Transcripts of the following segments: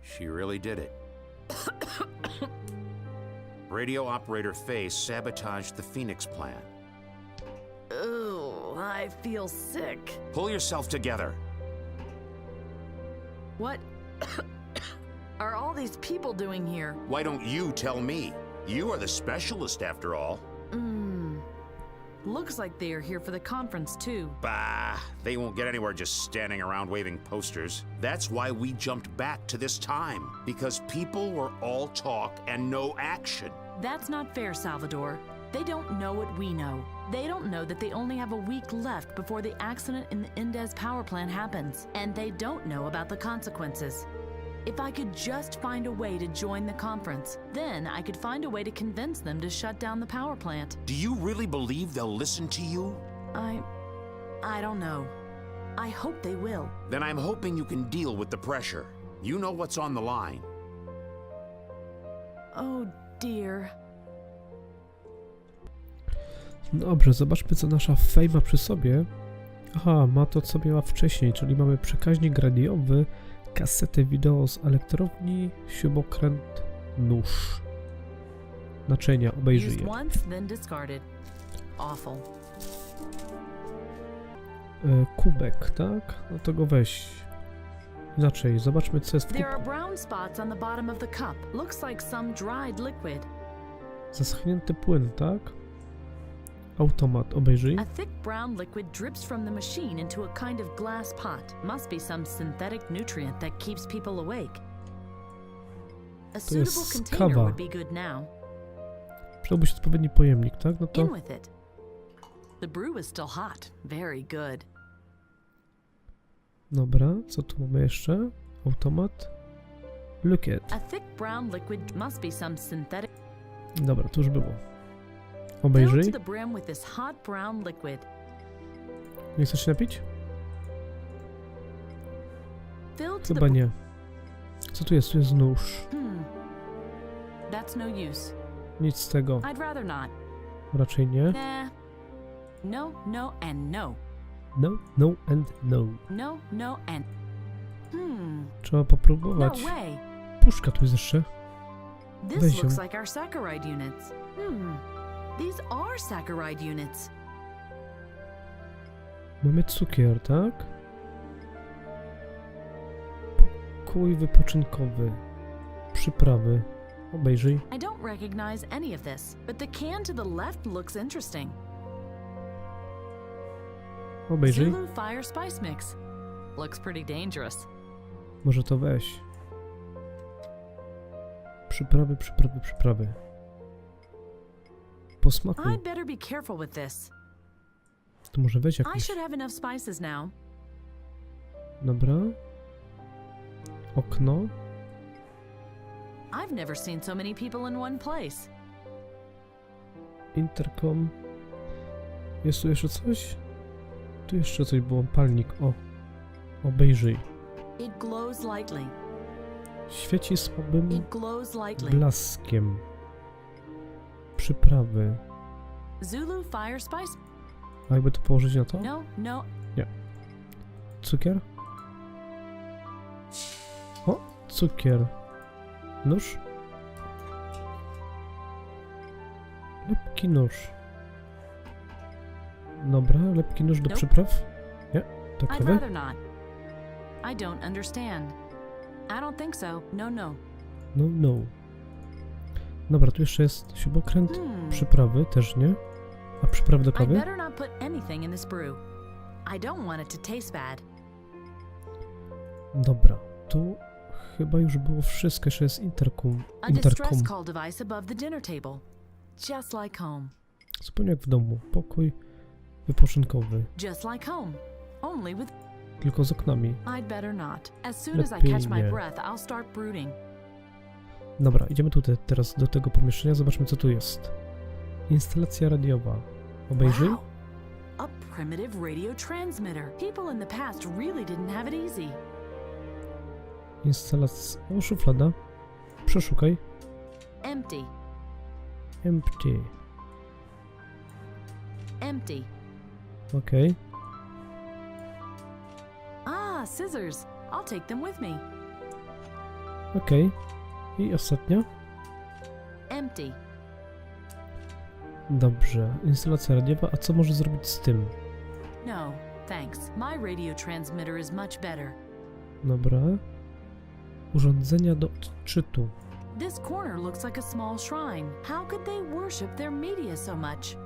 She really did it. Radio operator Faye sabotaged the Phoenix plan. Ooh, I feel sick. Pull yourself together. What are all these people doing here? Why don't you tell me? You are the specialist after all. Looks like they are here for the conference too. Bah, they won't get anywhere just standing around waving posters. That's why we jumped back to this time, because people were all talk and no action. That's not fair, Salvador. They don't know what we know. They don't know that they only have a week left before the accident in the Indez power plant happens, and they don't know about the consequences. If I could just find a way to join the conference, then I could find a way to convince them to shut down the power plant. Do you really believe they'll listen to you? I don't know. I hope they will. Then I'm hoping you can deal with the pressure. You know what's on the line. Oh dear. Dobrze, zobaczmy co nasza Faye ma przy sobie. Aha, ma to co miała wcześniej, czyli mamy przekaźnik radiowy, kasetę wideo z elektrowni, śrubokręt, nóż. Naczynia, obejrzyj je. Kubek, tak? No to go weź. Inaczej, zobaczmy co jest w kubku. Zaschnięty płyn, tak? Automat, obejrzyj. A thick brown liquid drips from the machine into a kind of glass pot. Must be some synthetic nutrient that keeps people awake. A suitable container would be good now. Przydałby się odpowiedni pojemnik, tak? No to... In with it. The brew is still hot. Very good. Dobra, co tu mamy jeszcze? Automat. Look at. A thick brown liquid must be some synthetic. Dobra, to już było. Obejrzyj. Nie chcesz się napić? Chyba nie. Co tu jest? Tu jest nóż. Nic z tego. Raczej nie. No, no and no. No, no and no. No, no and... Trzeba popróbować. No way. Puszka tu jest jeszcze. This looks like our saccharide units. These are saccharide units. Mamy cukier, tak? Pokój wypoczynkowy. Przyprawy. Obejrzyj. I don't recognize any of this, but the can to the left looks interesting. Obejrzyj. Zulu fire spice mix. Looks pretty dangerous. Może to weź. Przyprawy, przyprawy, przyprawy. Po smaku. I'd better be careful with this. To może weź I jakieś. should have enough spices now. Dobra. Okno. I've never seen so many people in one place. Interkom. Jest tu jeszcze coś? Tu jeszcze coś było. Palnik. O. Obejrzyj. It glows lightly. Świeci słabym It glows lightly. blaskiem. Przyprawy. Zulu fire spice. A jakby to położyć na to? No, no. Nie. Cukier? O, cukier. Nóż? Lepki nóż. Dobra, lepki nóż do przypraw? Nie, to I'd kawy? rather not. I don't understand. I don't think so. No, no. No, no. Dobra, tu jeszcze jest śrubokręt, przyprawy, też nie. A przyprawy do I kawy? better not put anything in this brew. I don't want it to taste bad. Dobra, tu chyba już było wszystko, jeszcze jest interkom. A distress call device above the dinner table. Just like home. Zupełnie jak w domu. Pokój wypoczynkowy. Just like home. Only with... Tylko z oknami. I'd better not. As soon as I Lepiej catch my nie. breath, I'll start brooding. Dobra, idziemy tutaj teraz do tego pomieszczenia, zobaczmy co tu jest. Instalacja radiowa. Obejrzyj. Wow. A primitive radio transmitter. People in the past really didn't have it easy. Instalacja... O, szuflada. Przeszukaj. Empty. Empty. Empty. Okej. Ah, scissors. I'll take them with me. Okej. I ostatnia. Empty. Dobrze. Instalacja radiowa. A co może zrobić z tym? No, thanks. My radio transmitter is much better. Dobra. Urządzenia do odczytu. This corner looks like a small shrine. How could they worship their media so much?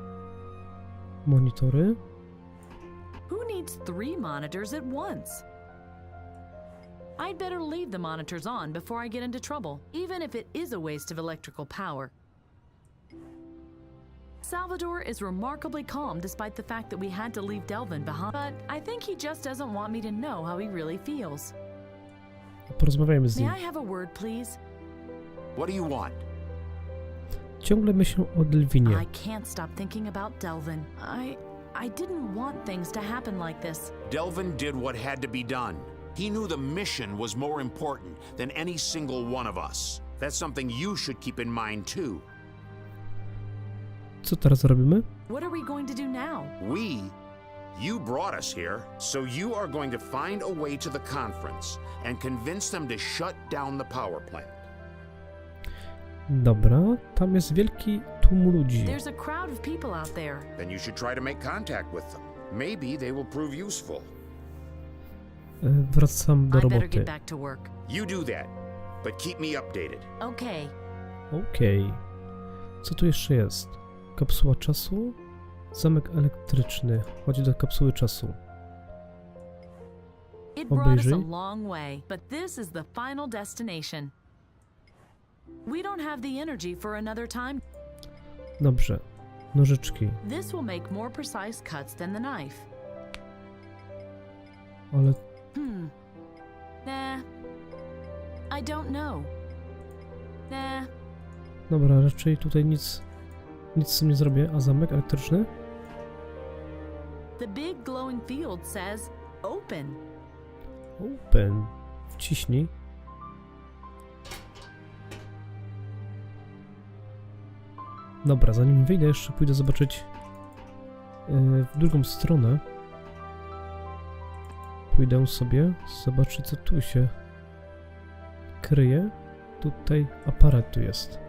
Monitory. Who needs 3 monitors at once? I'd better leave the monitors on before I get into trouble, even if it is a waste of electrical power. Salvador is remarkably calm despite the fact that we had to leave Delvin behind, but I think he just doesn't want me to know how he really feels. Porozmawiajmy z May nim. I have a word, please? What do you want? Ciągle myślę o Delvinie. I can't stop thinking about Delvin. I didn't want things to happen like this. Delvin did what had to be done. He knew the mission was more important than any single one of us. That's something you should keep in mind too. Co teraz robimy? What are we going to do now? You brought us here, so you are going to find a way to the conference and convince them to shut down the power plant. Dobra, tam jest wielki tłum ludzi. There's a crowd of people out there. Then you should try to make contact with them. Maybe they will prove useful. Wracam do I better roboty. get back to work. You do that, but keep me updated. Okay. Okej. Co tu jeszcze jest? Kapsuła czasu? Zamek elektryczny. Chodź do kapsuły czasu. It brought us a Obejrzyj. long way, but this is the final destination. We don't have the energy for another time. Dobrze. Nożyczki. This will make more precise cuts than the knife. Ale Nah. I don't know. Nah. dobra, raczej tutaj nic z tym nie zrobię. A zamek elektryczny? The big glowing field says open. Open. Wciśnij. Dobra, zanim wyjdę, jeszcze pójdę zobaczyć w drugą stronę. Pójdę sobie zobaczyć, co tu się kryje. Tutaj aparat tu jest.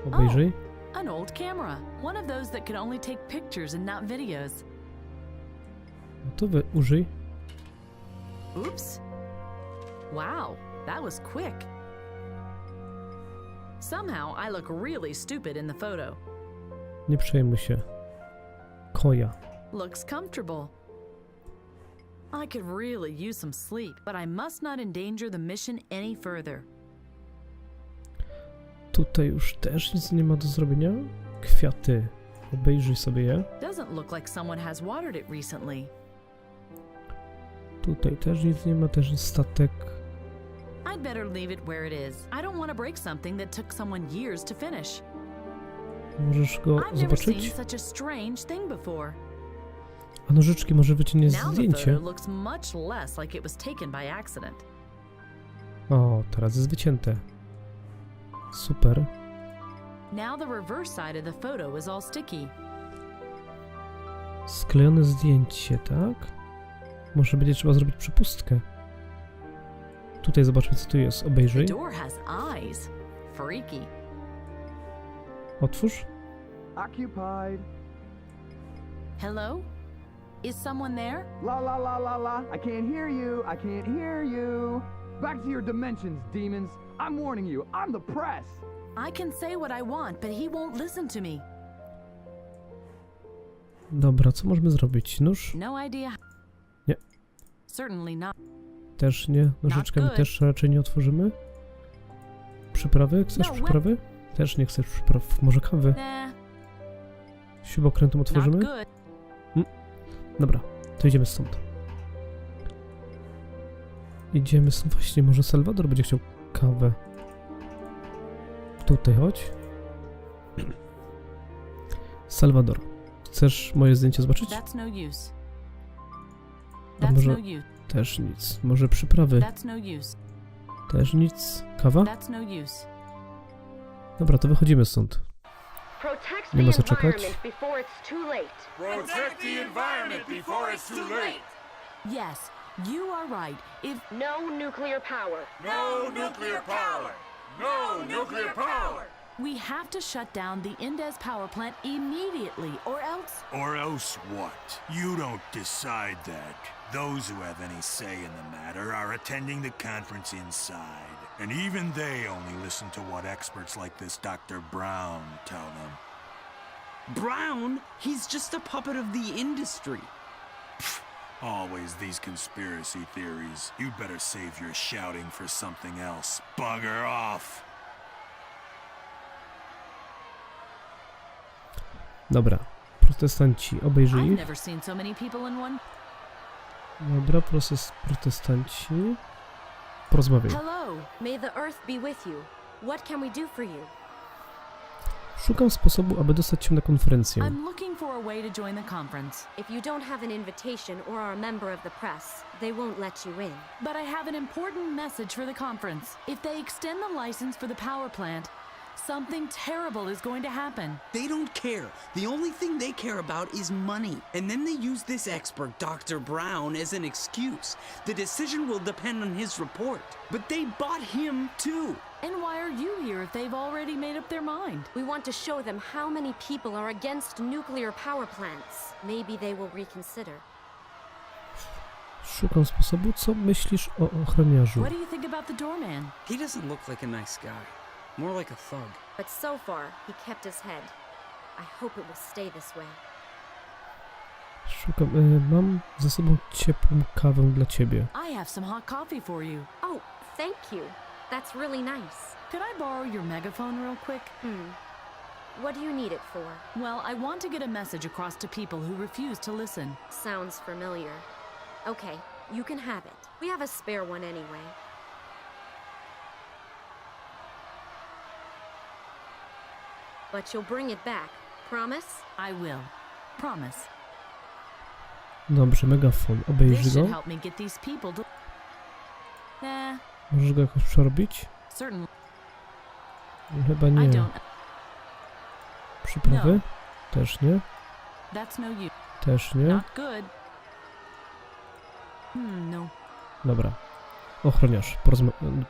Obejrzyj. An old camera. One of those that could only take pictures and not videos. No to użyj. Oops. Wow, that was quick. Somehow I look really stupid in the photo. Nie przejmuj się. Koja. Looks comfortable. I could really use some sleep, but I must not endanger the mission any further. Tutaj już też nic nie ma do zrobienia. Kwiaty. Obejrzyj sobie je. Doesn't look like someone has watered it recently. Tutaj też nic nie ma, też jest statek. I'd better leave it where it is. I don't want to break something that took someone years to finish. Możesz go I've never seen zobaczyć. such a strange thing before. A nożyczki może wyciągnie Now the zdjęcie. photo looks much less like it was taken by accident. O, teraz jest wycięte. Super. Now the reverse side of the photo is all sticky. Sklejone zdjęcie, tak? Może będzie trzeba zrobić przepustkę. Tutaj zobaczmy, co tu jest. The Obejrzyj. door has eyes. Freaky. Otwórz. Occupied. Hello? Is someone there? La la la la la. I can't hear you. I can't hear you. Back to your dimensions, demons. I'm warning you. I'm the press. I can say what I want, but he won't listen to me. Dobra, co możemy zrobić? Nóż? No idea. Nie. Certainly not. Też nie. Nożyczkami good. też raczej nie otworzymy. Przyprawy? Chcesz No, przyprawy? Też nie chcesz przypraw. Może kawy? Nah, Śrubokrętem not otworzymy? good. Dobra, to idziemy stąd. Idziemy stąd. Właśnie, może Salwador będzie chciał kawę. Tutaj chodź. Salwador, chcesz moje zdjęcie zobaczyć? That's no use. A That's może no use. też nic. Może przyprawy? That's no use. Też nic. Kawa? That's no use. Dobra, to wychodzimy stąd. Protect Nie the ma co czekać. environment before it's too late. Protect the environment before it's too late. Yes, you are right. If No nuclear power. No nuclear power. No nuclear power! We have to shut down the Indes power plant immediately, or else... Or else what? You don't decide that. Those who have any say in the matter are attending the conference inside. And even they only listen to what experts like this Dr. Brown tell them. Brown? He's just a puppet of the industry. Always these conspiracy theories. You'd better save your shouting for something else. Bugger off! Dobra, protestanci obejrzyj. I've never seen so many people in one. Dobra, protestanci. Porozmawiaj. Hello. May the earth be with you. What can we do for you? Szukam sposobu, aby dostać się na konferencję. I'm looking for a way to join the conference. If you don't have an invitation or are a member of the press, they won't let you in. But I have an important message for the conference. If they extend the license for the power plant, something terrible is going to happen. They don't care. The only thing they care about is money. And then they use this expert, Dr. Brown, as an excuse. The decision will depend on his report. But they bought him, too. And why are you here if they've already made up their mind? We want to show them how many people are against nuclear power plants. Maybe they will reconsider. Szukam sposobu. Co myślisz o ochroniarzu? What do you think about the doorman? He doesn't look like a nice guy. More like a thug. But so far, he kept his head. I hope it will stay this way. Szukam. Mam ze sobą ciepłą kawę dla ciebie. I have some hot coffee for you. Oh, thank you. That's really nice. Could I borrow your megaphone real quick? What do you need it for? Well, I want to get a message across to people who refuse to listen. Sounds familiar. Okay, you can have it. We have a spare one anyway. But you'll bring it back. Promise? I will. Promise. Dobrze, megafon. Obejrzyj This go. should help me get these people to... Nah, Możesz go jakoś przerobić? certainly. Chyba I nie. don't... Przyprawy? No. Też nie. That's no use. Też nie. Not good. No. Dobra. Ochroniarz.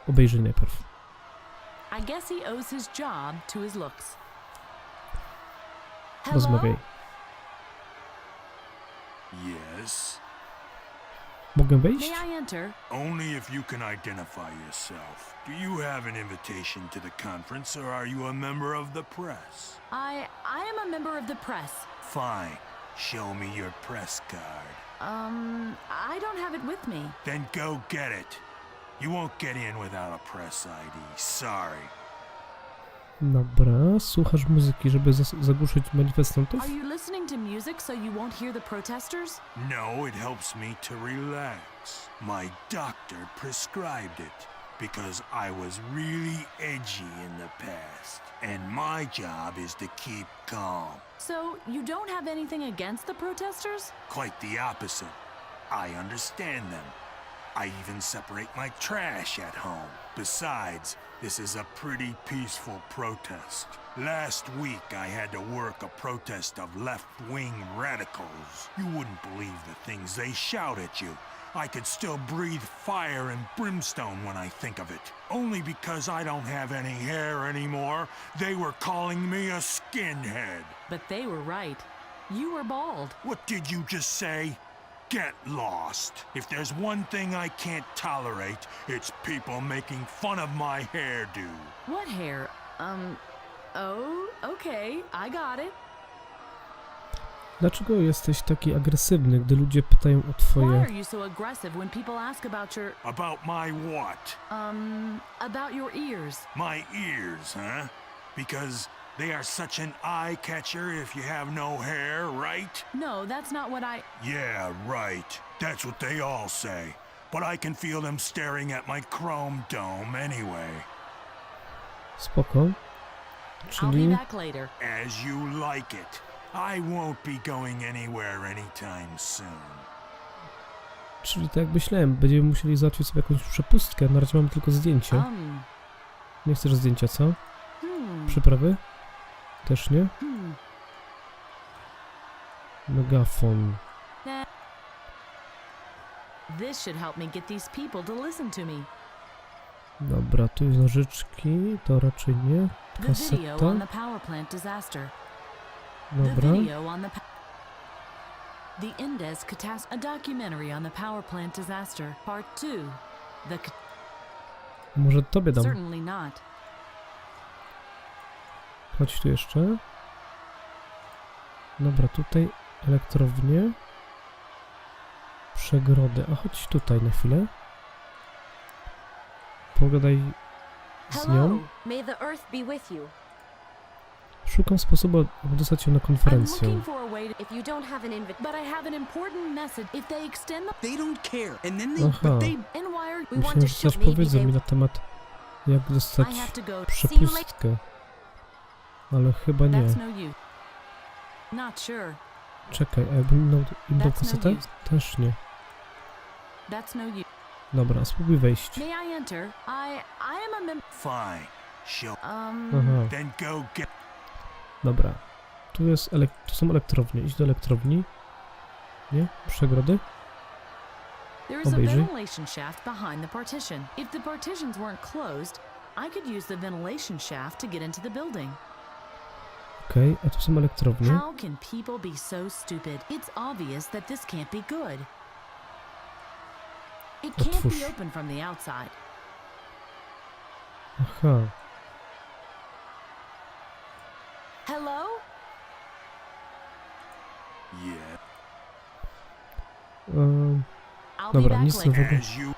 Obejrzyj najpierw. I guess he owes his job to his looks. Hello? Rozmawiaj. Yes? Mogę wejść? May I enter? Only if you can identify yourself. Do you have an invitation to the conference, or are you a member of the press? I am a member of the press. Fine. Show me your press card. I don't have it with me. Then go get it. You won't get in without a press ID. Sorry. Dobra, słuchasz muzyki, żeby zagłuszyć manifestantów? Are you listening to music so you won't hear the protesters? No, it helps me to relax. My doctor prescribed it because I was really edgy in the past. And my job is to keep calm. So, you don't have anything against the protesters? Quite the opposite. I understand them. I even separate my trash at home. Besides, this is a pretty peaceful protest. Last week I had to work a protest of left-wing radicals. You wouldn't believe the things they shout at you. I could still breathe fire and brimstone when I think of it. Only because I don't have any hair anymore, they were calling me a skinhead. But they were right. You were bald. What did you just say? Get lost. If there's one thing I can't tolerate, it's people making fun of my hairdo. What hair? Oh, okay, I got it. Dlaczego jesteś taki agresywny, gdy ludzie pytają o Why twoje... are you so aggressive when people ask about your, About my what? about your ears? My ears, huh? Because they are such an eye-catcher if you have no hair, right? No, that's not what I... Yeah, right. That's what they all say. But I can feel them staring at my chrome dome anyway. Spoko. I'll be Czyli... back later. As you like it. I won't be going anywhere anytime soon. Czyli tak jak myślałem, będziemy musieli załatwić sobie jakąś przepustkę. Na razie mamy tylko zdjęcie. Nie chcesz zdjęcia, co? Przyprawy? Też nie? Megafon. This should help me get these people to listen to me. Dobra, tu jest nożyczki, to raczej nie. The video Kaseta. on the power plant disaster. The Dobra. video on the Indes catastrophe. A documentary on the power plant disaster. Part 2. Może tobie dam. Certainly not. Chodź tu jeszcze. Dobra, tutaj elektrownie. Przegrody. A chodź tutaj na chwilę. Pogadaj z Hello. nią. May the earth be with you. Szukam sposobu, aby dostać ją na I'm konferencję. looking for a way to, If you don't have an invitation, but I have an important message. If they extend the They don't care. And then they, Aha. but they, and wire, we want Myślałem, to że show. coś maybe powiedzą they- mi na temat, jak dostać I have to go. See you later. przepustkę. Ale chyba nie. That's no use. Not sure. Czekaj, a jakbym im dał That's no kasetę? use. Też nie. That's no use. Dobra, spróbuj wejść. May I enter? I am a member. Fine. Show. Aha, Then go get. dobra. Tu są elektrownie. Idź do elektrowni. Nie? Przegrody? There is a Obejrzyj. ventilation shaft behind the partition. If the partitions weren't closed, I could use the ventilation shaft to get into the building. Okej, a tu są elektrownie. How can people be so stupid? It's obvious that this can't be good. It can't Otwórz. be open from the outside. Aha. Hello? Yeah. I'll Dobra, be back nic later. nowego. As you.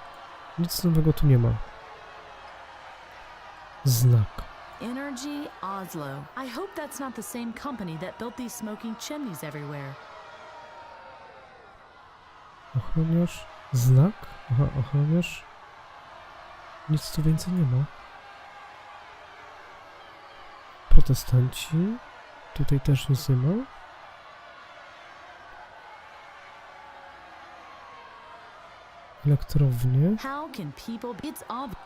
Nic nowego tu nie ma. Znak. Energy Oslo. I hope that's not the same company that built these smoking chimneys everywhere. Ochroniarz. Znak. Aha, ochroniarz. Nic tu więcej nie ma. Protestanci. Tutaj też nic nie ma. Elektrownie. How can people? It's obvious.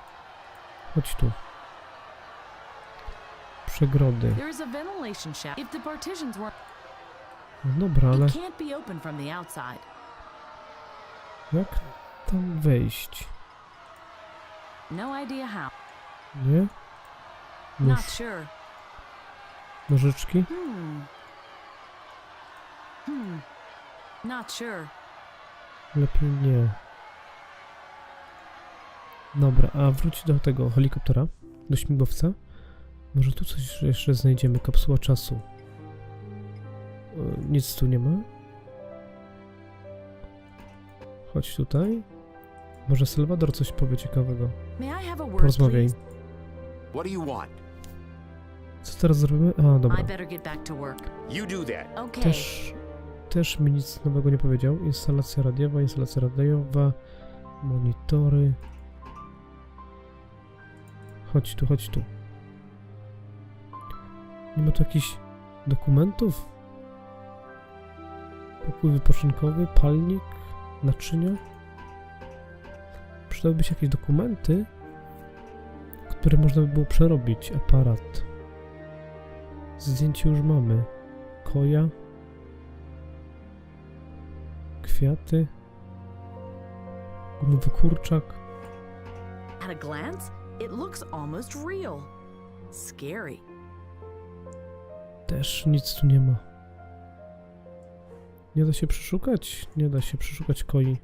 Chodź tu. Przegrody. There is a ventilation shaft. If the partitions weren't, No dobra, ale it can't be open from the outside. jak tam wejść? No idea how. Nie? Not Nóż. sure. Nożyczki? Not sure. Lepiej nie. Dobra, a wróć do tego helikoptera, do śmigłowca. Może tu coś jeszcze znajdziemy, kapsuła czasu. Nic tu nie ma. Chodź tutaj. Może Salwador coś powie ciekawego. May I have a word, Porozmawiaj. please? What do you want? Co teraz zrobimy? A, dobra. I better get back to work. You do that. Okay. Też mi nic nowego nie powiedział. Instalacja radiowa, monitory. Chodź tu, chodź tu. Nie ma tu jakichś dokumentów? Pokój wypoczynkowy, palnik, naczynia. Przydałyby się jakieś dokumenty, które można by było przerobić. Aparat. Zdjęcie już mamy. Koja. Kwiaty. Gumowy kurczak. At a glance, it looks almost real. Scary. Też nic tu nie ma. Nie da się przeszukać? Nie da się przeszukać koi.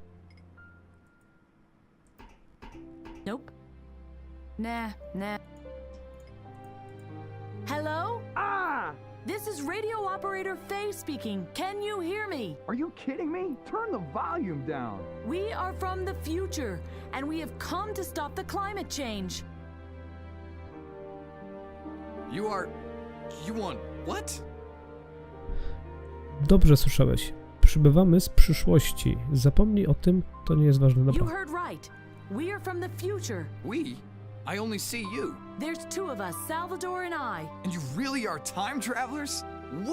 Nope. Nah. Hello? Ah! This is radio operator Faye speaking. Can you hear me? Are you kidding me? Turn the volume down. We are from the future, and we have come to stop the climate change. You want what? Dobrze słyszałeś. Przybywamy z przyszłości. Zapomnij o tym, to nie jest ważne. You Dobra. heard right. We are from the future. We? I only see you. There's two of us, Salvador and I. And you really are time travelers?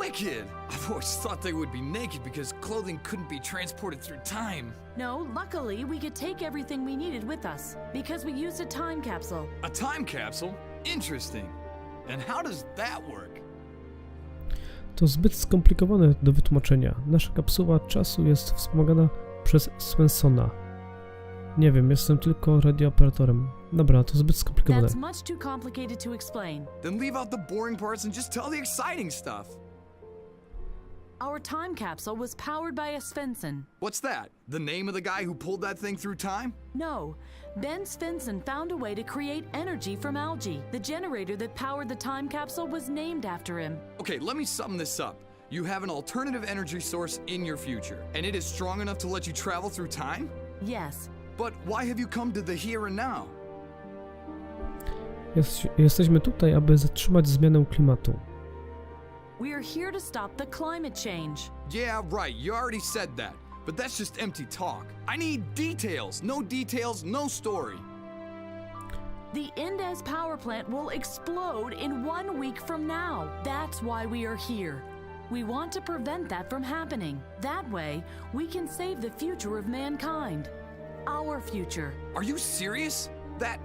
Wicked! I've always thought they would be naked because clothing couldn't be transported through time. No, luckily, we could take everything we needed with us because we used a time capsule. A time capsule? Interesting. And how does that work? To zbyt skomplikowane do wytłumaczenia. Nasza kapsuła czasu jest wspomagana przez Sensona. Nie wiem, jestem tylko radiooperatorem. Dobra, to zbyt skomplikowane. That's much too complicated to explain. Then leave out the boring parts and just tell the exciting stuff. Our time capsule was powered by a Sensson. What's that? The name of the guy who pulled that thing through time? No, Bent Sensson found a way to create energy from algae. The generator that powered the time capsule was named after him. Okay, let me sum this up. You have an alternative energy source in your future, and it is strong enough to let you travel through time? Yes. But why have you come to the here and now? Jesteśmy tutaj, aby zatrzymać zmianę klimatu. We are here to stop the climate change. Yeah, right, you already said that. But that's just empty talk. I need details. No details, no story. The Indes power plant will explode in 1 week from now. That's why we are here. We want to prevent that from happening. That way, we can save the future of mankind. Our future. Are you serious? That...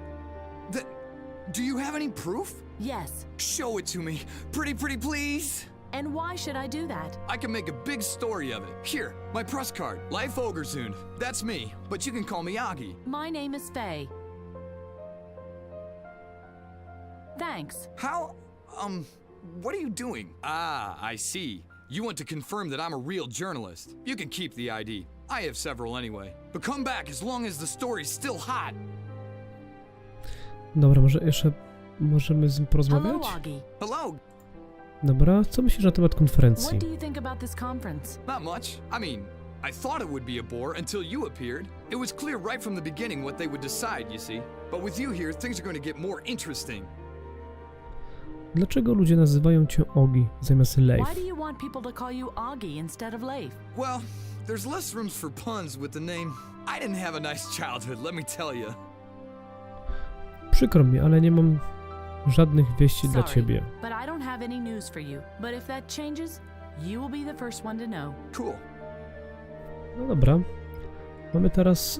Do you have any proof? Yes. Show it to me. Pretty please. And why should I do that? I can make a big story of it. Here, my press card. Leif Ogersund. That's me, but you can call me Agi. My name is Faye. Thanks. How... what are you doing? Ah, I see. You want to confirm that I'm a real journalist. You can keep the ID. I have several anyway. But come back as long as the story's still hot. Dobra, może jeszcze możemy z nim Hello, porozmawiać? Augie. Hello. Dobra, co myślisz na temat konferencji? What do you think about this conference? Not much. I mean, I thought it would be a bore until you appeared. It was clear right from the beginning what they would decide, you see. But with you here, things are going to get more interesting. Dlaczego ludzie nazywają cię Ogi zamiast Leif? Why do you want people to call you Augie instead of Leif? Well, there's less rooms for puns with the name. I didn't have a nice childhood, let me tell you. Przykro mi, ale nie mam żadnych wieści dla Sorry, ciebie. but I don't have any news for you. But if that changes, you will be the first one to know. Cool. No dobra. Mamy teraz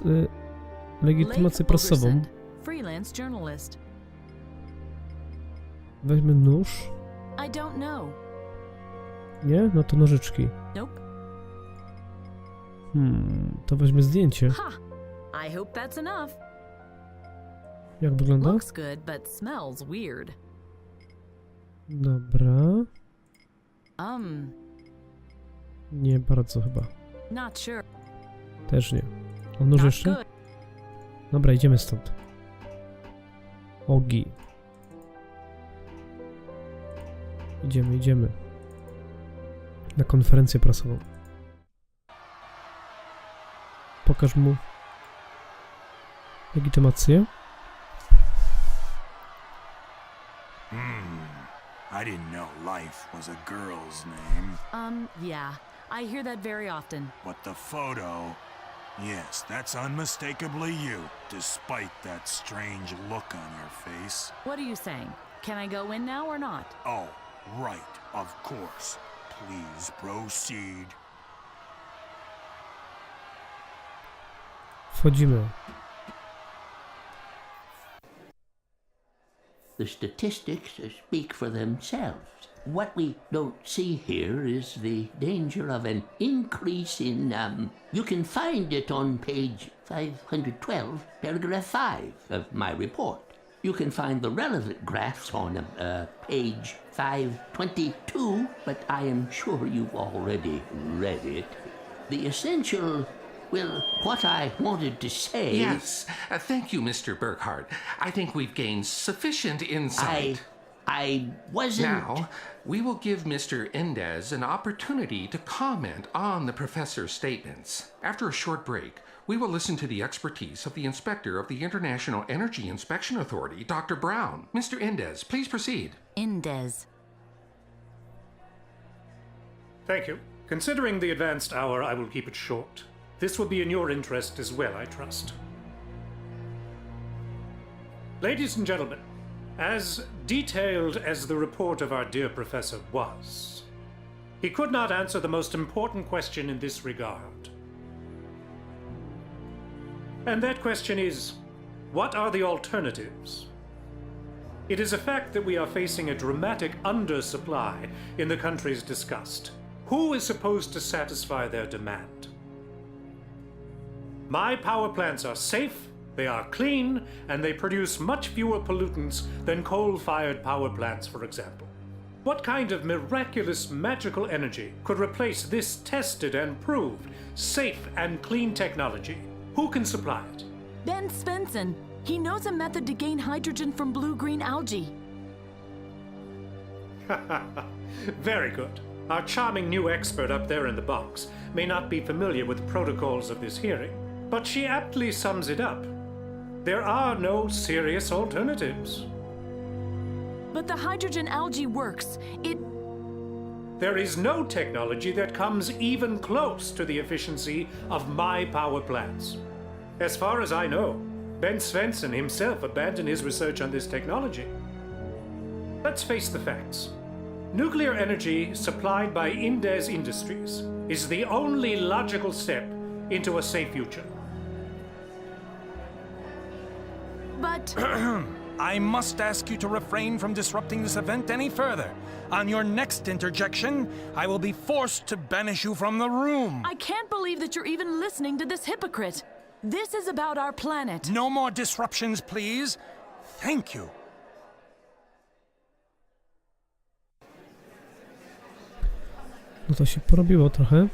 legitymację prasową. Ogersund, freelance journalist. Weźmy nóż. I don't know. Nie? No to nożyczki. Nope. To weźmy zdjęcie. Ha! I hope that's enough. Jak wygląda? Looks good, but smells weird. Dobra. Nie bardzo chyba. Not sure. Też nie. O, nóż Not jeszcze? good. Dobra, idziemy stąd. Ogi. Idziemy. Na konferencję prasową. Pokaż mu legitymację. I didn't know Life was a girl's name. Yeah. I hear that very often. But the photo... Yes, that's unmistakably you, despite that strange look on your face. What are you saying? Can I go in now or not? Oh, right, of course. Please proceed. Wchodzimy. The statistics speak for themselves. What we don't see here is the danger of an increase in, you can find it on page 512, paragraph 5 of my report. You can find the relevant graphs on page 522, but I am sure you've already read it. The essential... Well, what I wanted to say... Yes. Thank you, Mr. Burkhardt. I think we've gained sufficient insight. I wasn't... Now, we will give Mr. Indes an opportunity to comment on the professor's statements. After a short break, we will listen to the expertise of the inspector of the International Energy Inspection Authority, Dr. Brown. Mr. Indes, please proceed. Indes. Thank you. Considering the advanced hour, I will keep it short. This will be in your interest as well, I trust. Ladies and gentlemen, as detailed as the report of our dear professor was, he could not answer the most important question in this regard. And that question is, what are the alternatives? It is a fact that we are facing a dramatic undersupply in the countries discussed. Who is supposed to satisfy their demand? My power plants are safe, They are clean, and they produce much fewer pollutants than coal-fired power plants, for example. What kind of miraculous magical energy could replace this tested and proved safe and clean technology? Who can supply it? Bent Sensson. He knows a method to gain hydrogen from blue-green algae. Very good. Our charming new expert up there in the box may not be familiar with the protocols of this hearing, but she aptly sums it up. There are no serious alternatives. But the hydrogen algae works. There is no technology that comes even close to the efficiency of my power plants. As far as I know, Bent Sensson himself abandoned his research on this technology. Let's face the facts. Nuclear energy supplied by Indes Industries is the only logical step into a safe future. But... I must ask you to refrain from disrupting this event any further. On your next interjection, I will be forced to banish you from the room. I can't believe that you're even listening to this hypocrite. This is about our planet. No more disruptions, please. Thank you. No to się porobiło trochę.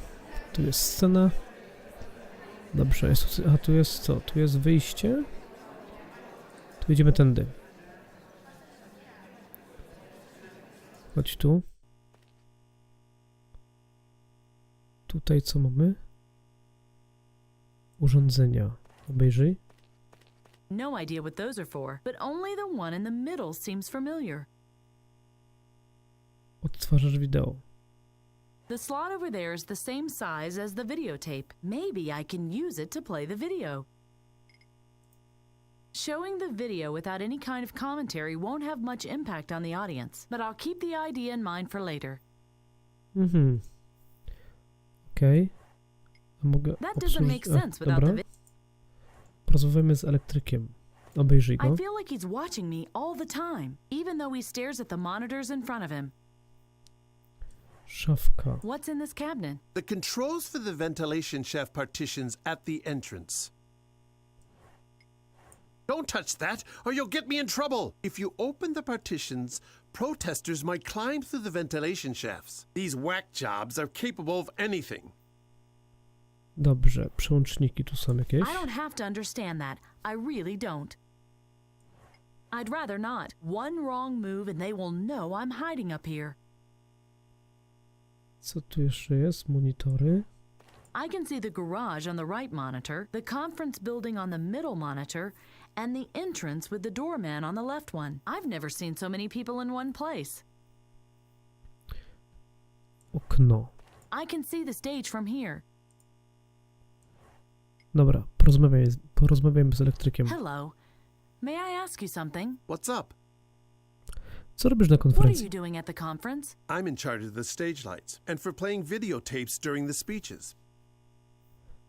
Tu jest scena. Dobrze, jest, a tu jest co? Tu jest wyjście. Tu idziemy tędy. Chodź tu. Tutaj co mamy? Urządzenia. Obejrzyj. No idea what those are for, but only the one in the middle seems familiar. Odtwarzacz wideo. The slot over there is the same size as the videotape. Maybe I can use it to play the video. Showing the video without any kind of commentary won't have much impact on the audience, but I'll keep the idea in mind for later. Okej. A mogę That doesn't make sense without dobra. the video. Porozmawiamy z elektrykiem. Obejrzyj go. I feel like he's watching me all the time, even though he stares at the monitors in front of him. Szafka. What's in this cabinet? The controls for the ventilation shaft partitions at the entrance. Don't touch that, or you'll get me in trouble. If you open the partitions, protesters might climb through the ventilation shafts. These whack jobs are capable of anything. Dobrze, przełączniki tu są jakieś. I don't have to understand that. I really don't. I'd rather not. One wrong move and they will know I'm hiding up here. Co tu jeszcze jest? Monitory. I can see the garage on the right monitor, the conference building on the middle monitor, and the entrance with the doorman on the left one. I've never seen so many people in one place. Okno. I can see the stage from here. Dobra, porozmawiajmy z elektrykiem. Hello. May I ask you something? What's up? Co robisz na What are konferencji? you doing at the conference? I'm in charge of the stage lights and for playing videotapes during the speeches.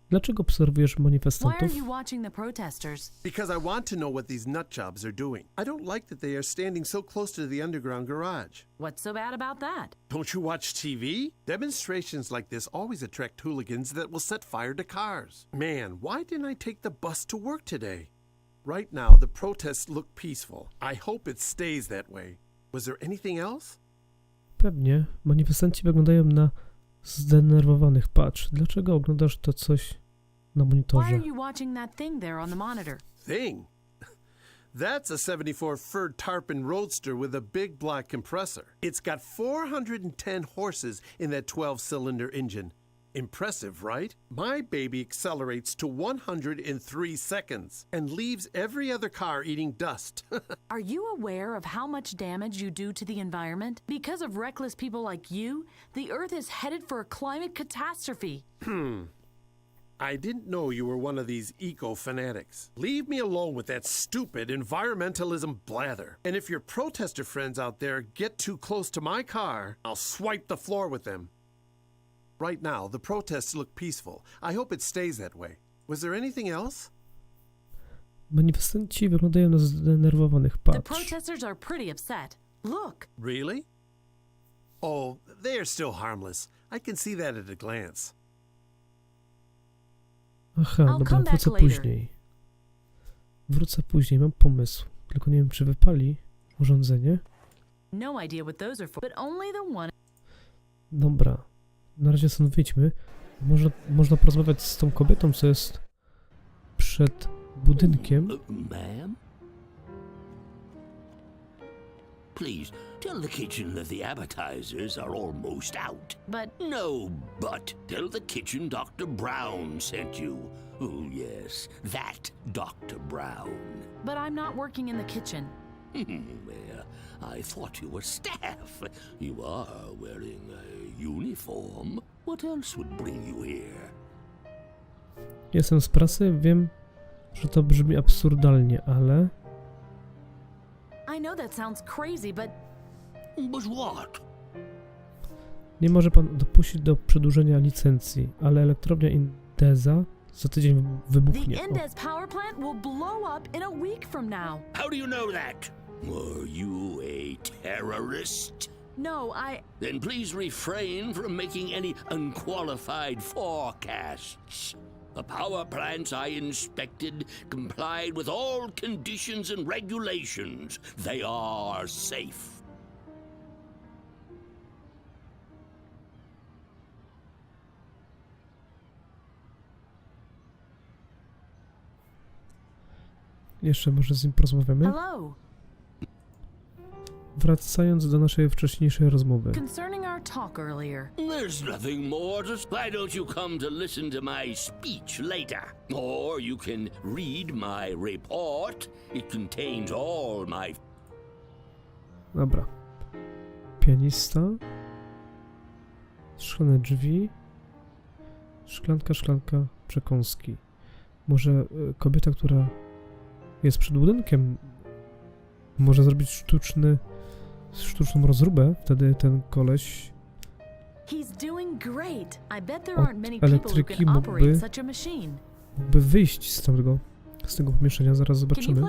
Dlaczego obserwujesz Why are manifestantów? you watching the protesters? Because I want to know what these nutjobs are doing. I don't like that they are standing so close to the underground garage. What's so bad about that? Don't you watch TV? Demonstrations like this always attract hooligans that will set fire to cars. Man, why didn't I take the bus to work today? Right now, the protests look peaceful. I hope it stays that way. Was there anything else? Pewnie. Manifestanci wyglądają na zdenerwowanych. Patrz, dlaczego oglądasz to coś na Why monitorze? are you watching that thing there on the monitor? Thing? That's a 74 Ford Tarpon Roadster with a big black compressor. It's got 410 horses in that 12-cylinder engine. Impressive, right? My baby accelerates to 100 in 3 seconds and leaves every other car eating dust. Are you aware of how much damage you do to the environment? Because of reckless people like you, the Earth is headed for a climate catastrophe. I didn't know you were one of these eco-fanatics. Leave me alone with that stupid environmentalism blather. And if your protester friends out there get too close to my car, I'll swipe the floor with them. Right now, the protests look peaceful. I hope it stays that way. Was there anything else? Manifestanci wyglądają na zdenerwowanych. The Patrz. protesters are pretty upset. Look. Really? Oh, they are still harmless. I can see that at a glance. Aha, I'll dobra, come back wrócę later. później. Wrócę później, mam pomysł. Tylko nie wiem, czy wypali urządzenie. No idea what those are for, but only the one. Dobra. Na razie stąd wyjdźmy. Można porozmawiać z tą kobietą, co jest przed budynkiem. Ma'am? Please, tell the kitchen that the appetizers are almost out. But... No, but. Tell the kitchen Dr. Brown sent you. Oh, yes, that Dr. Brown. But I'm not working in the kitchen. Well, I thought you were staff. You are wearing a uniform. What else would bring you here? Jestem z prasy, wiem, że to brzmi absurdalnie, ale... I know that sounds crazy, but... But what? Nie może pan dopuścić do przedłużenia licencji, ale elektrownia Indeza za tydzień wybuchnie. The Indez power plant will blow up in a week from now. How do you know that? Were you a terrorist? No, Then please refrain from making any unqualified forecasts. The power plants I inspected complied with all conditions and regulations. They are safe. Jeszcze może z nim porozmawiamy? Hello. Wracając do naszej wcześniejszej rozmowy. Concerning our talk earlier. There's nothing more to... Why don't you come to listen to my speech later? Or you can read my report. It contains all my... Dobra. Pianista. Szklane drzwi. Szklanka, przekąski. Może kobieta, która jest przed budynkiem, może zrobić sztuczną rozróbę, wtedy ten koleś od elektryki mógłby wyjść z tego pomieszczenia, zaraz zobaczymy.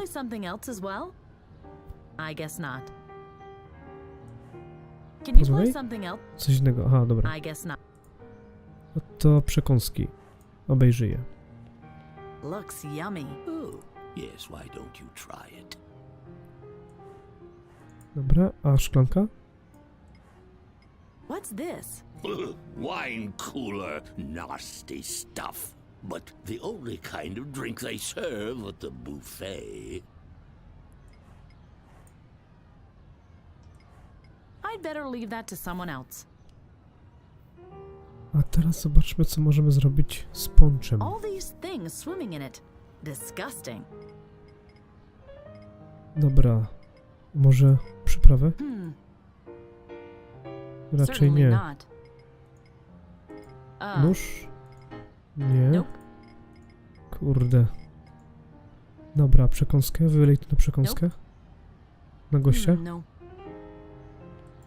Pozwolę? Coś innego, aha, dobra. No to przekąski. Obejrzy je. Looks yummy. Yes, why don't you try it? Dobra, a szklanka? What's this? Wine cooler, nasty stuff. But the only kind of drink they serve at the buffet. I'd better leave that to someone else. A teraz zobaczmy, co możemy zrobić z ponczem. All these things swimming in it. Disgusting. Dobra. Może przyprawę? Raczej nie. Nóż? Nie. Kurde. Dobra, przekąskę. Wylej to na przekąskę. Na gościa?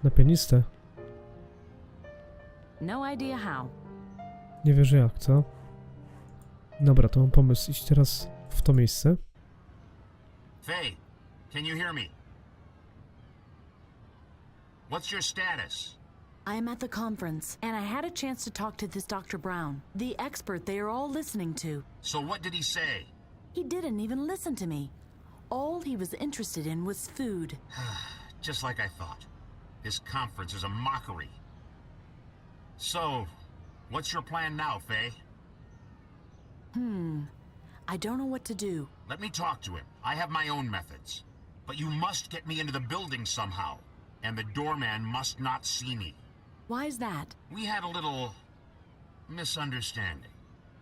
Na pianistę? No idea how. Nie wierzę jak, co? Dobra, to mam pomysł. Iść teraz w to miejsce. Faye, can you hear me? What's your status? I am at the conference, and I had a chance to talk to this Dr. Brown, the expert they are all listening to. So what did he say? He didn't even listen to me. All he was interested in was food. Just like I thought. This conference is a mockery. So, what's your plan now, Faye? I don't know what to do. Let me talk to him. I have my own methods. But you must get me into the building somehow. And the doorman must not see me. Why is that? We had a little misunderstanding.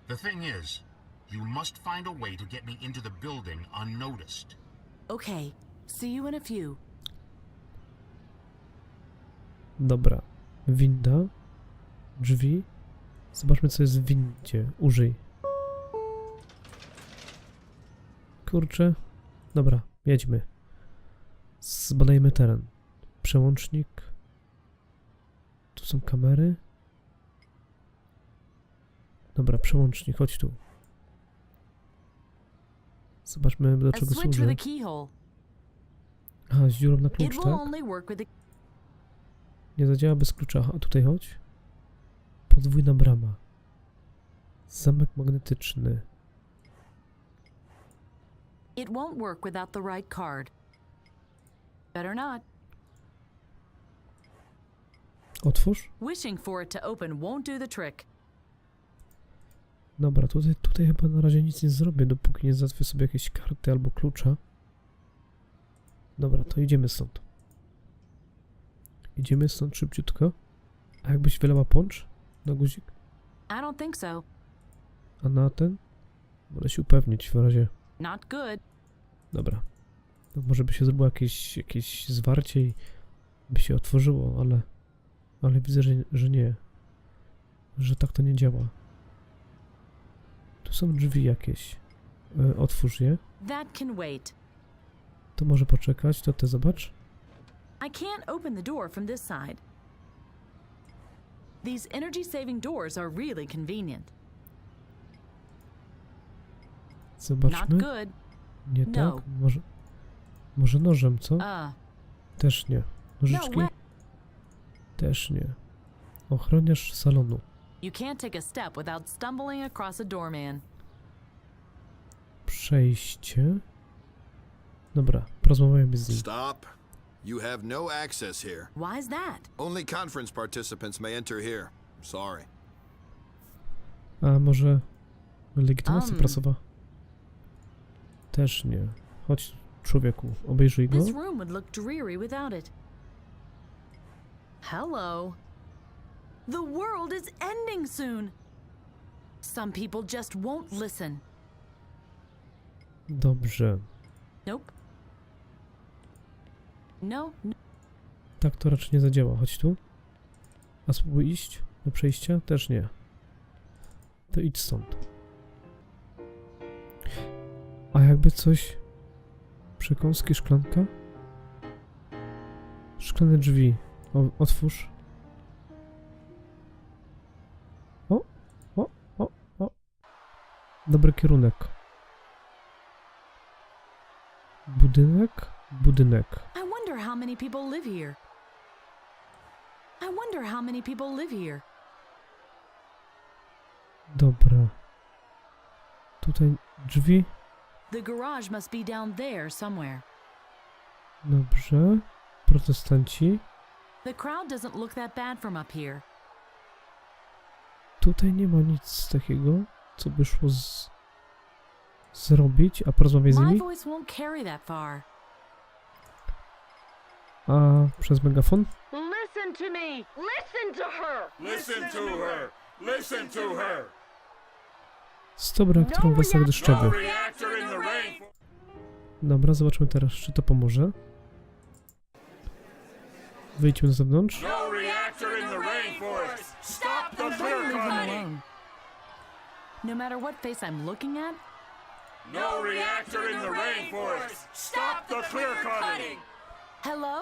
The thing is, you must find a way to get me into the building unnoticed. Okay. See you in a few. Dobra. Winda. Drzwi. Zobaczmy, co jest w windzie. Użyj. Kurczę. Dobra, jedźmy. Zbadajmy teren. Przełącznik. Tu są kamery. Dobra, przełącznik, chodź tu. Zobaczmy, do czego służy. Aha, z dziurą na klucz, tak? Nie zadziała bez klucza. A tutaj chodź. Podwójna brama. Zamek magnetyczny. It won't work without the right card. Better not. Otwórz. Wishing for it to open won't do the trick. Dobra, tutaj chyba na razie nic nie zrobię, dopóki nie załatwię sobie jakieś karty albo klucza. Dobra, to idziemy stąd. Idziemy stąd szybciutko. A jakbyś wylała poncz na guzik? I don't think so. A na ten? Wolę się upewnić w razie. Not good. Dobra. No może by się zrobiło jakieś zwarcie i by się otworzyło, ale widzę, że nie. Że tak to nie działa. Tu są drzwi jakieś. Otwórz je. That can wait. To może poczekać, to ty zobacz. I can't open the door from this side. These energy-saving doors are really convenient. Zobaczmy. Not good. Nie No. tak? Może nożem, co? Też nie. Nożyczki? No Też nie. Ochroniarz salonu. You can't take a step without stumbling across a doorman. Przejście. Dobra, porozmawiajmy z nim. Stop. You have no access here. Why is that? Only conference participants may enter here. Sorry. A może legitymacja prasowa? Też nie. Chodź, człowieku, obejrzyj go. This room would look dreary without it. Hello. The world is ending soon. Some people just won't listen. Dobrze. Nope. No. Tak to raczej nie zadziała. Chodź tu. A spróbuj iść do przejścia? Też nie. To idź stąd. A jakby coś... Przekąski, szklanka? Szklane drzwi. Otwórz. O. Dobry kierunek. Budynek. I wonder how many people live here. Dobra. Tutaj drzwi. The garage must be down there somewhere. Dobrze. Protestanci. The crowd doesn't look that bad from up here. Tutaj nie ma nic takiego, co by szło zrobić, a porozmawiaj z My nimi. voice won't carry that far. A przez megafon? Listen to me! Listen to her! Listen to her! Listen to her! Dobra, którą wesoły deszczowy. Dobra, zobaczmy teraz, czy to pomoże. Wyjdźmy na zewnątrz. No reactor in the rainforest! Stop the clear Leave them cutting! alone. No matter what face I'm looking at, No reactor in the rainforest! Stop the clear cutting! hello?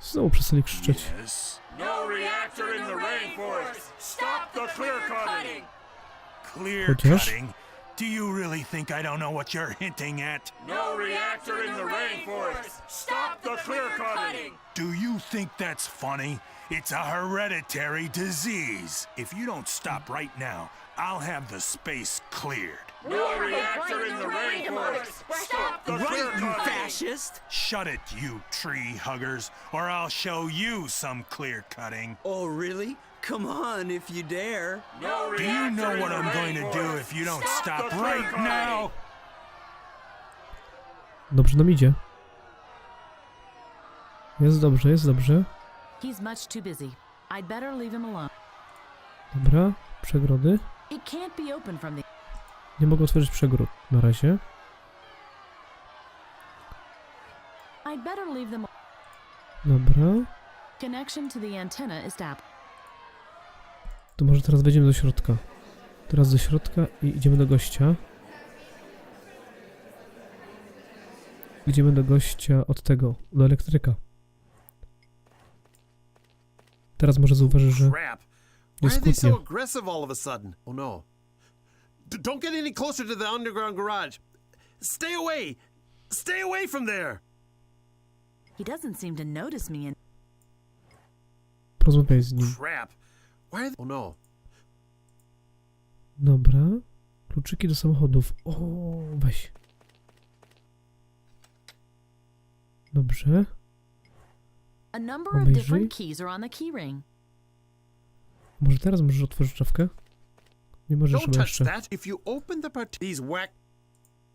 Znowu przestali krzyczeć. No reactor in the rainforest! Stop the clear cutting! Clear Chociaż? cutting? Do you really think I don't know what you're hinting at? No reactor in the rainforest! Stop the clear cutting! Do you think that's funny? It's a hereditary disease. If you don't stop right now, I'll have the space cleared. No reactor in the rainforest! Stop the clear Right, you cutting! fascist! Shut it, you tree huggers, or I'll show you some clear cutting. Oh, really? Come on, if you dare. No Do you know reactor what in I'm the going to do rainforest. if you don't Stop stop the clear right cutting. now? Dobrze nam idzie. Jest dobrze, jest dobrze. He's much too busy. I'd better leave him alone. Dobra, przegrody. It can't be open from the... Nie mogę otworzyć przegród na razie. I'd better leave them... Dobra. Connection to the antenna established. To może teraz wejdziemy do środka. Teraz do środka i idziemy do gościa. Idziemy do gościa od tego, do elektryka. Teraz może zauważysz, że Crap. Why jest are they so kłótnia. aggressive all of a sudden? Oh no. Don't get any closer to the underground garage. Stay away! Stay away from there! He doesn't seem to notice me and... Porozmawiaj z nim. Crap. Why are they... Oh no. Dobra. Kluczyki do samochodów. O, weź. Dobrze. A number of different keys are on the key ring. Może teraz możesz otworzyć szafkę? Nie możesz chyba jeszcze.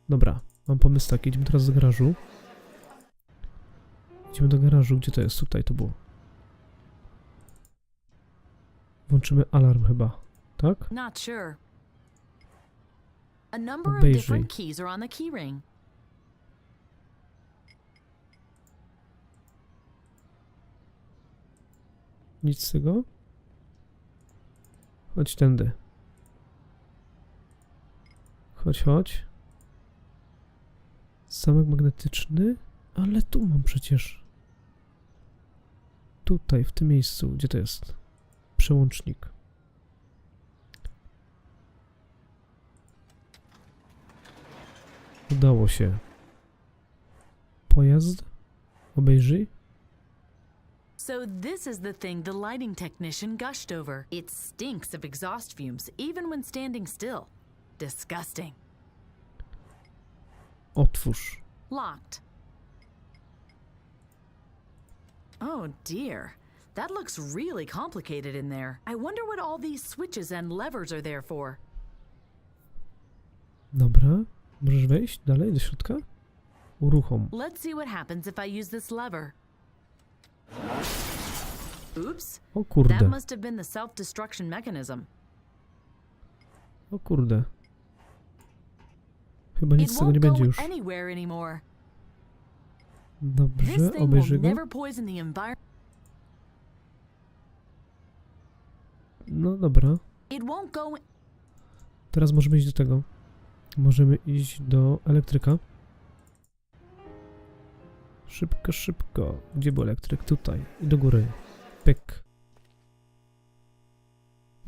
Dobra, mam pomysł taki. Idziemy teraz do garażu. Idziemy do garażu. Gdzie to jest? Tutaj to było. Włączymy alarm chyba, tak? Not sure. A number of different keys are on the key ring. Nic z tego? Chodź tędy. Chodź. Zamek magnetyczny? Ale tu mam przecież. Tutaj, w tym miejscu. Gdzie to jest? Przełącznik. Udało się. Pojazd? Obejrzyj. So this is the thing the lighting technician gushed over. It stinks of exhaust fumes, even when standing still. Disgusting. Otwórz. Locked. Oh dear. That looks really complicated in there. I wonder what all these switches and levers are there for. Dobra. Możesz wejść dalej do środka? Uruchom. Let's see what happens if I use this lever. Oops. O kurde. That must have been the self-destruction mechanism. O kurde. Chyba nic z tego nie będzie już. Dobrze, obejrzyj go. No dobra. Teraz możemy iść do tego. Możemy iść do elektryka. Szybko. Gdzie był elektryk? Tutaj. I do góry. Pyk.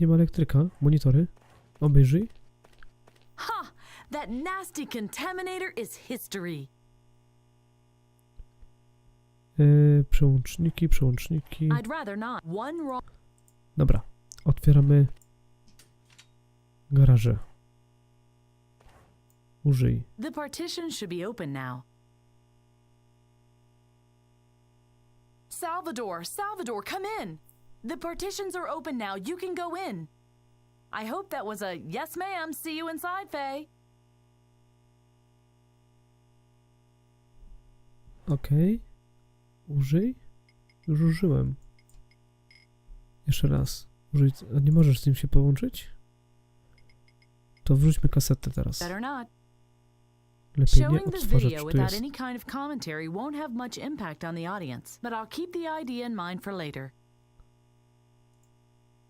Nie ma elektryka. Monitory. Obejrzyj. Ha! That nasty contaminator is history. Przełączniki. I'd rather not. One wrong. Dobra. Otwieramy garaże. Użyj. The partition should be open now. Salvador, come in. The partitions are open now. You can go in. I hope that was a yes, ma'am. See you inside, Faye. Okej. Użyj. Już użyłem. Jeszcze raz. Użyj. A nie możesz z nim się połączyć? To wrzućmy kasetę teraz. Better not. Lepiej nie Showing this odtwarzać, video tu without jest. any kind of commentary won't have much impact on the audience, but I'll keep the idea in mind for later.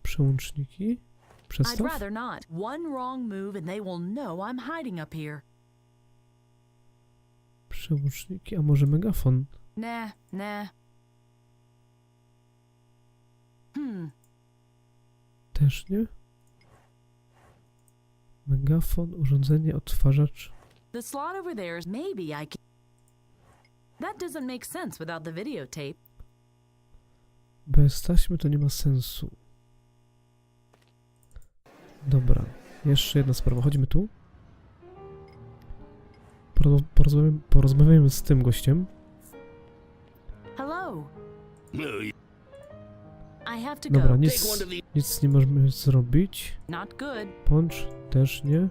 Przełączniki. I'd Przestaw. rather not. One wrong move and they will know I'm hiding up here. Przełączniki, a może megafon? Nah. Też nie? Megafon, urządzenie, odtwarzacz. The slot over there is maybe I can... That doesn't make sense without the videotape. Bez taśmy to nie ma sensu. Dobra, jeszcze jedna sprawa. Chodźmy tu. Porozmawiajmy z tym gościem. Hello. I have to go. Dobra, nic nie możemy zrobić. Not good. Poncz też nie.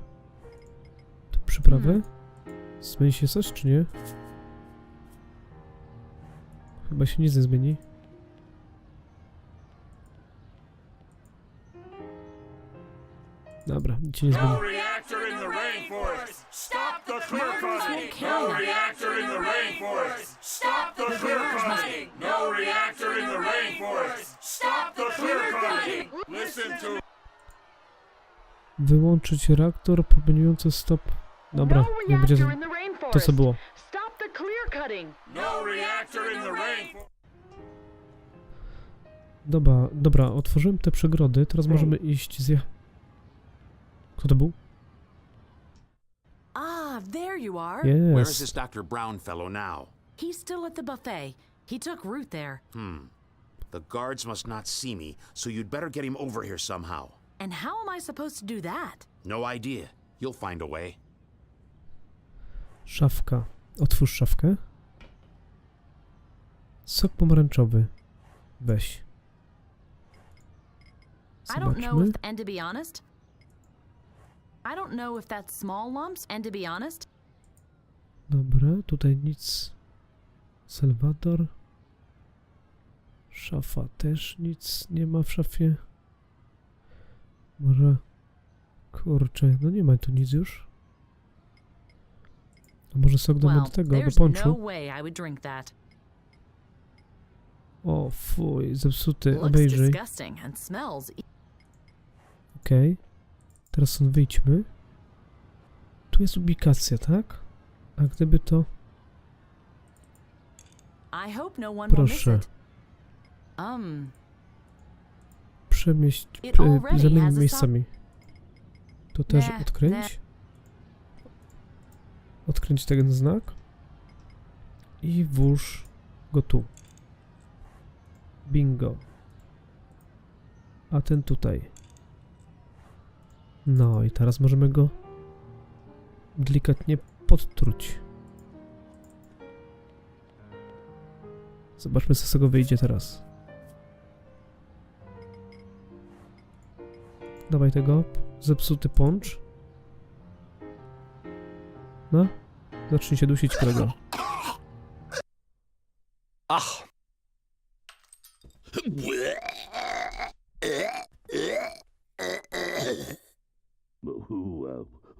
To przyprawę? Zmieni się coś, czy nie? Chyba się nic nie zmieni. Dobra, nic się nie zmieni. Stop the clear cutting! No reactor in the rainforest! Stop the clear cutting! No reactor in the rainforest! Stop the clear cutting! Listen to... Wyłączyć reaktor popełniający stop. Dobra, nie będzie to co było. Stop the clear cutting! No reactor in the rainforest! Dobra, otworzyłem te przegrody, teraz możemy iść Kto to był? Ah, there you are. Yes. Where is this Dr. Brown fellow now? He's still at the buffet. He took root there. The guards must not see me, so you'd better get him over here somehow. And how am I supposed to do that? No idea. You'll find a way. Szafka. Otwórz szafkę. Sok pomarańczowy. Weź. I don't know Zobaczmy. if, and to be honest, I don't know if that's small lumps, and to be honest. Dobra, tutaj nic. Salwador. Szafa też nic nie ma w szafie. Może... Kurczę, no nie ma tu nic już. A może sok do tego, do There's ponczu? no way I would drink that. O, fuj, zepsuty, Looks obejrzyj. disgusting and smells. Okej. Teraz stąd wyjdźmy. Tu jest ubikacja, tak? A gdyby to... I hope no one will miss Proszę. it. Zamienić miejscami. To też Nah, odkręć. Odkręć ten znak. I włóż go tu. Bingo. A ten tutaj. No i teraz możemy go delikatnie podtruć. Zobaczmy, co z tego wyjdzie teraz. Dawaj tego. Zepsuty poncz. No. Zacznij się dusić, kolego. Ach.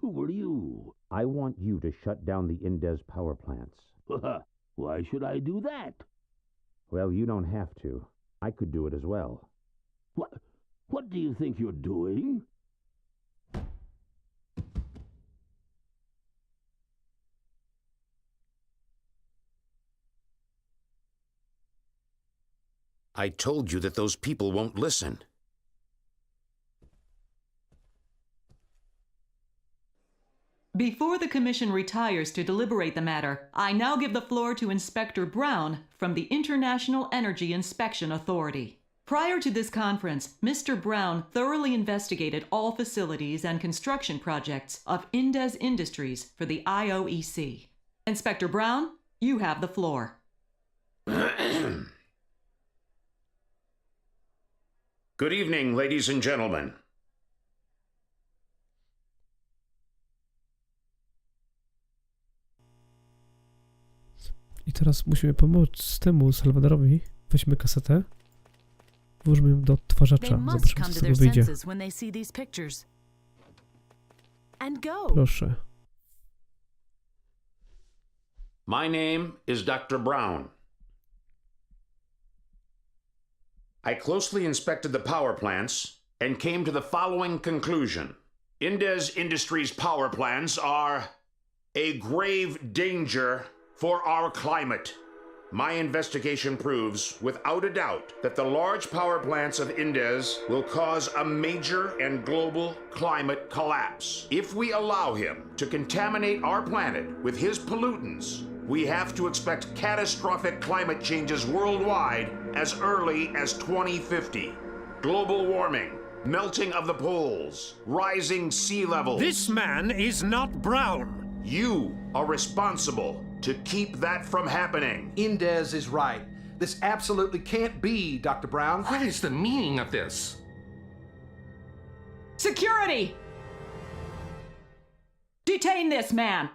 Who are you? I want you to shut down the Indez power plants. Why should I do that? Well, you don't have to. I could do it as well. What do you think you're doing? I told you that those people won't listen. Before the Commission retires to deliberate the matter, I now give the floor to Inspector Brown from the International Energy Inspection Authority. Prior to this conference, Mr. Brown thoroughly investigated all facilities and construction projects of Indez Industries for the IOEC. Inspector Brown, you have the floor. Good evening, ladies and gentlemen. I teraz musimy pomóc temu Salwadorowi. Weźmy kasetę. Włóżmy ją do odtwarzacza. Zobaczymy, co z tego wyjdzie. Proszę. My name is Dr. Brown. I closely inspected the power plants and came to the following conclusion. Indez Industries' power plants are a grave danger for our climate. My investigation proves, without a doubt, that the large power plants of Indez will cause a major and global climate collapse. If we allow him to contaminate our planet with his pollutants, we have to expect catastrophic climate changes worldwide as early as 2050. Global warming, melting of the poles, rising sea levels. This man is not Brown. You are responsible to keep that from happening. Indez is right. This absolutely can't be, Dr. Brown. What is the meaning of this? Security! Detain this man!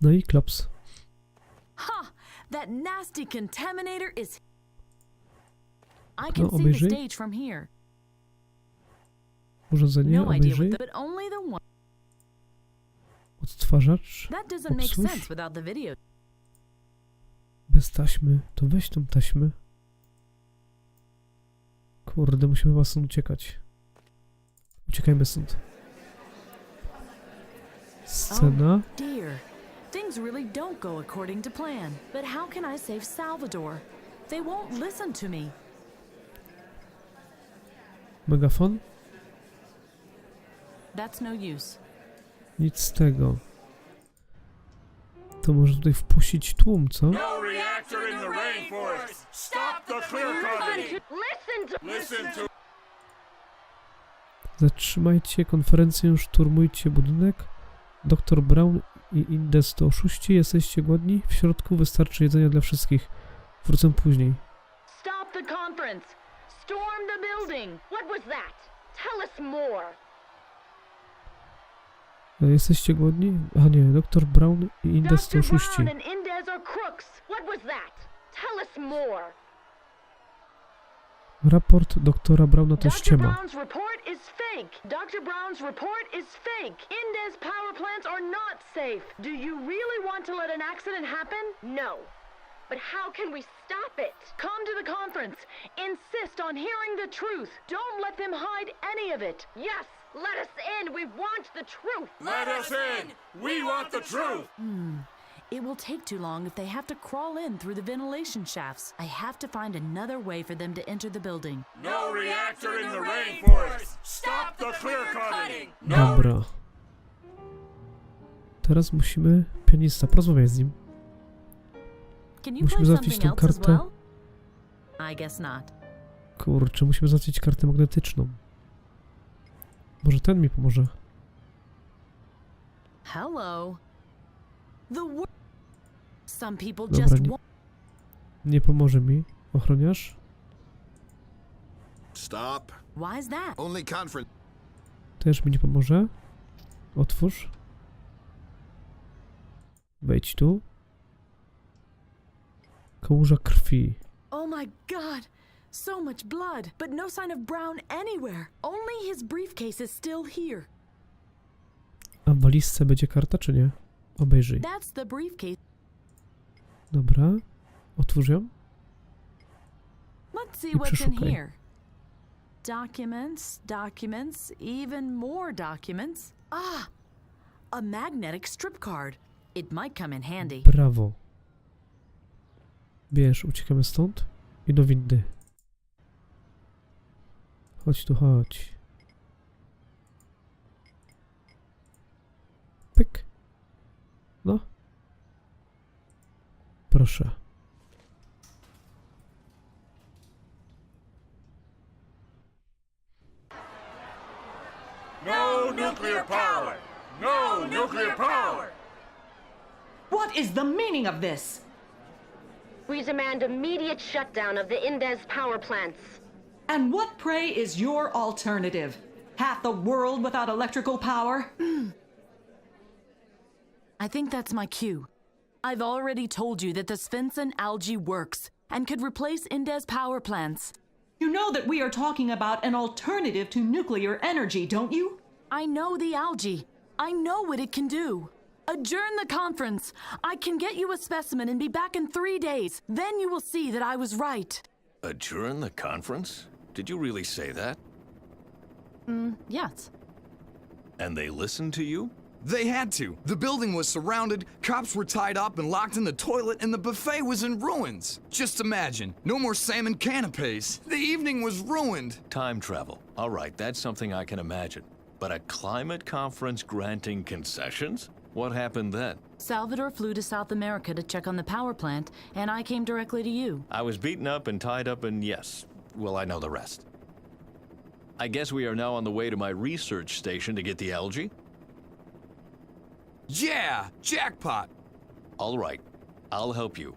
No i klops. Ha! That nasty contaminator is... I can see the stage from here. Urządzenie, No idea obejrzyj. but only the one. Odtwarzacz. That doesn't make Obsłuż. sense without the video. Bez taśmy. To weź tą taśmę. Kurde, musimy was stąd uciekać. Uciekajmy stąd. Scena. Oh dear. Things really don't go according to plan. But how can I save Salvador? They won't listen to me. Megafon? That's no use. Nic z tego. To może tutaj wpuścić tłum, co? No reactor in the rainforest. Stop the clear cutting! Listen to... Zatrzymajcie konferencję, szturmujcie budynek. Dr Brown i Indes to oszuści. Jesteście głodni? W środku wystarczy jedzenia dla wszystkich. Wrócę później. Stop the conference! Storm the building! What was that? Tell us more! Jesteście głodni? A nie, Dr Brown i Indes to oszuści. Dr. Brown and Indes are crooks! What was that? Tell us more! Raport doktora Browna to ściema. Dr. Brown's report is fake! Dr. Brown's report is fake! Indes power plants are not safe! Do you really want to let an accident happen? No. But how can we stop it? Come to the conference! Insist on hearing the truth! Don't let them hide any of it! Yes! Let us in! We want the truth! Let us in! We want the truth! It will take too long if they have to crawl in through the ventilation shafts. I have to find another way for them to enter the building. No reactor in the rainforest! Stop the clear cutting! Dobra. Teraz musimy... Pianista, porozmawiaj z nim. Can you Musimy play załatwić something tą else as kartę. well? I guess not. Kurczę, musimy załatwić kartę magnetyczną. Może ten mi pomoże. Hello. Some people Dobra, just nie pomoże mi. Ochroniarz? Stop. Why is that? Only conference. Też mi nie pomoże. Otwórz. Wejdź tu. Kałuża krwi. Oh my god! So much blood, but no sign of Brown anywhere. Only his briefcase is still here. A w walizce będzie karta, czy nie? Obejrzyj. That's the briefcase. Dobra. Otwórz ją. Let's see I what's in przeszukaj. here. Documents, even more documents. Ah! A magnetic strip card. It might come in handy. Brawo. Bierz, uciekamy stąd i do windy. Chodź tu, chodź. Pyk. No. Proszę. No nuclear power! No nuclear power! What is the meaning of this? We demand immediate shutdown of the Indes power plants. And what, pray, is your alternative? Half the world without electrical power? I think that's my cue. I've already told you that the Svensson algae works and could replace Indes power plants. You know that we are talking about an alternative to nuclear energy, don't you? I know the algae. I know what it can do. Adjourn the conference. I can get you a specimen and be back in 3 days. Then you will see that I was right. Adjourn the conference? Did you really say that? Yes. And they listened to you? They had to. The building was surrounded, cops were tied up and locked in the toilet, and the buffet was in ruins. Just imagine, no more salmon canapes. The evening was ruined. Time travel. All right, that's something I can imagine. But a climate conference granting concessions? What happened then? Salvador flew to South America to check on the power plant, and I came directly to you. I was beaten up and tied up and yes, well, I know the rest. I guess we are now on the way to my research station to get the algae? Yeah, jackpot. All right, I'll help you.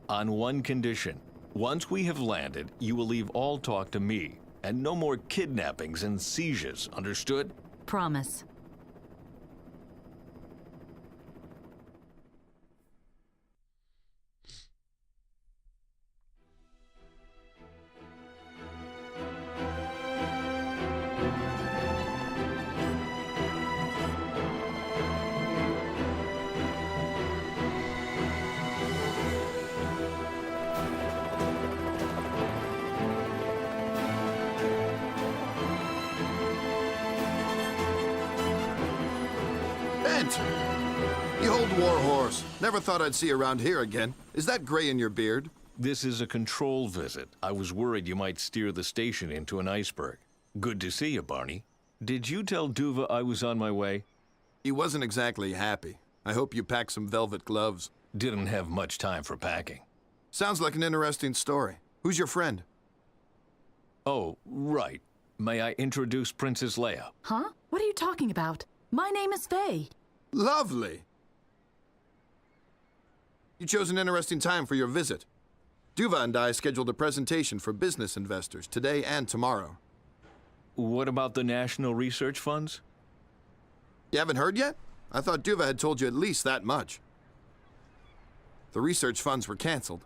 On one condition. Once we have landed, you will leave all talk to me, and no more kidnappings and sieges, understood? Promise. Bent! You old war horse. Never thought I'd see you around here again. Is that gray in your beard? This is a control visit. I was worried you might steer the station into an iceberg. Good to see you, Barney. Did you tell Duva I was on my way? He wasn't exactly happy. I hope you packed some velvet gloves. Didn't have much time for packing. Sounds like an interesting story. Who's your friend? Oh, right. May I introduce Princess Leia? Huh? What are you talking about? My name is Faye. Lovely. You chose an interesting time for your visit. Duva and I scheduled a presentation for business investors today and tomorrow. What about the National Research Funds? You haven't heard yet? I thought Duva had told you at least that much. The research funds were canceled.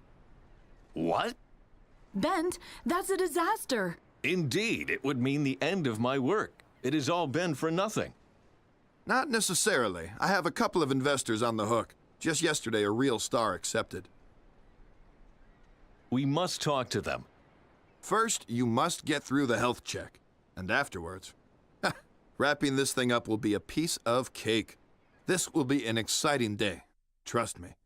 What? Bent, that's a disaster. Indeed, it would mean the end of my work. It has all been for nothing. Not necessarily. I have a couple of investors on the hook. Just yesterday, a real star accepted. We must talk to them. First, you must get through the health check. And afterwards, wrapping this thing up will be a piece of cake. This will be an exciting day. Trust me.